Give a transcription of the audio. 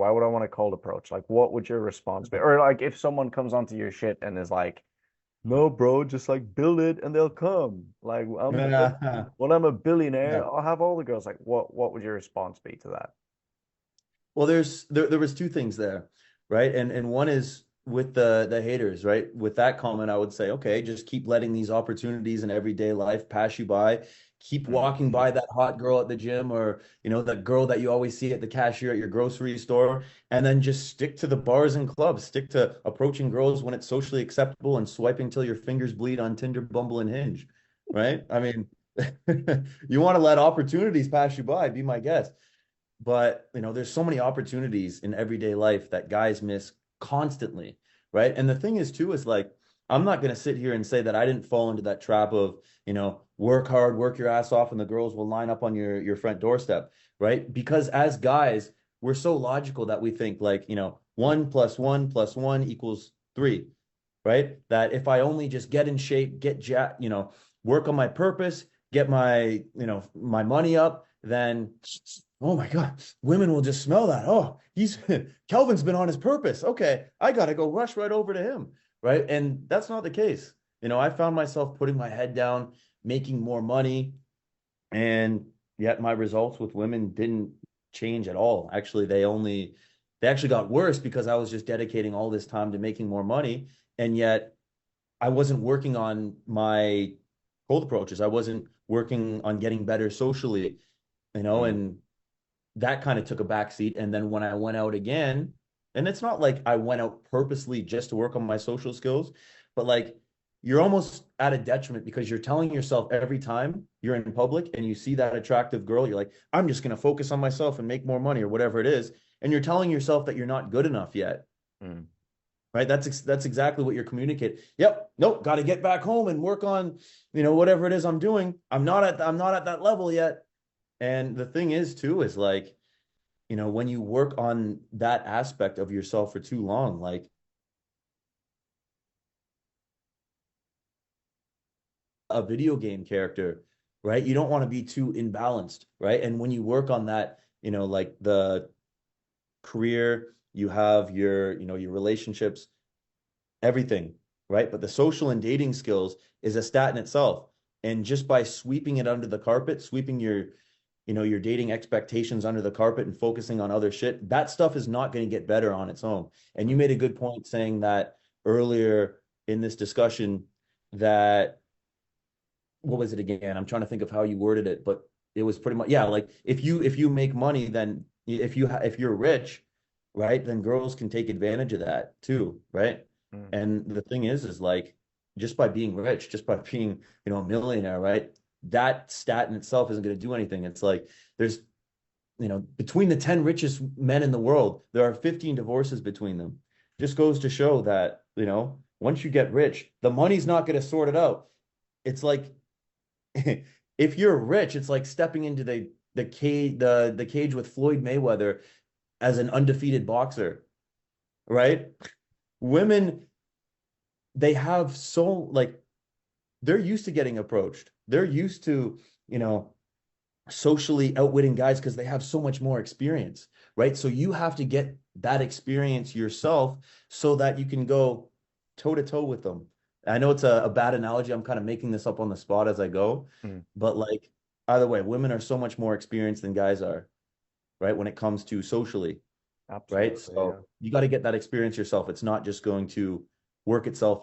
Why would I want a cold approach? Like, what would your response be? Or like, if someone comes onto your shit and is like, "No, bro, just like build it and they'll come." Like, when I'm a billionaire, Yeah. I'll have all the girls. Like, what would your response be to that? Well, there was two things there, right? And one is with the haters, right? With that comment, I would say, okay, just keep letting these opportunities in everyday life pass you by. Keep Mm, walking by that hot girl at the gym, or that girl that you always see at the cashier at your grocery store, and then just stick to the bars and clubs. Stick to approaching girls when it's socially acceptable and swiping till your fingers bleed on Tinder, Bumble, and Hinge, right? I mean, you want to let opportunities pass you by, be my guest. But there's so many opportunities in everyday life that guys miss constantly, right? And the thing is too is like, I'm not going to sit here and say that I didn't fall into that trap of, work hard, work your ass off, and the girls will line up on your front doorstep, right? Because as guys, we're so logical that we think like, 1 + 1 + 1 equals 3, right? That if I only just get in shape, work on my purpose, get my money up, then oh my God, women will just smell that. Oh, he's Kelvin's been on his purpose. Okay, I gotta go rush right over to him, right? And that's not the case. I found myself putting my head down, making more money, and yet my results with women didn't change at all. Actually, they actually got worse because I was just dedicating all this time to making more money, and yet I wasn't working on my cold approaches. I wasn't working on getting better socially, mm, and that kind of took a back seat. And then when I went out again, and it's not like I went out purposely just to work on my social skills, but like you're almost at a detriment because you're telling yourself every time you're in public and you see that attractive girl, you're like, I'm just going to focus on myself and make more money or whatever it is. And you're telling yourself that you're not good enough yet. mm. Right. That's exactly what you're communicating. Yep. Nope. Got to get back home and work on, whatever it is I'm doing. I'm not at that level yet. And the thing is too, is like, when you work on that aspect of yourself for too long, like a video game character, right? You don't want to be too imbalanced, right? And when you work on that, like the career, you have your relationships, everything, right? But the social and dating skills is a stat in itself. And just by sweeping it under the carpet, sweeping your dating expectations under the carpet and focusing on other shit, that stuff is not going to get better on its own. And you made a good point saying that earlier in this discussion that what was it again? I'm trying to think of how you worded it, but it was pretty much yeah, like if you make money, then if you're rich, right, then girls can take advantage of that too, right? Mm. And the thing is like just by being rich, just by being, a millionaire, right? That stat in itself isn't going to do anything. It's like there's, between the 10 richest men in the world, there are 15 divorces between them. Just goes to show that, once you get rich, the money's not going to sort it out. It's like if you're rich, it's like stepping into the cage with Floyd Mayweather as an undefeated boxer, right? Women, they have so like they're used to getting approached. They're used to, you know, socially outwitting guys because they have so much more experience, right? So you have to get that experience yourself so that you can go toe to toe with them. I know it's a bad analogy. I'm kind of making this up on the spot as I go, Mm. but like either way, women are so much more experienced than guys are, right? When it comes to socially, right? Absolutely, yeah. So you got to get that experience yourself. It's not just going to work itself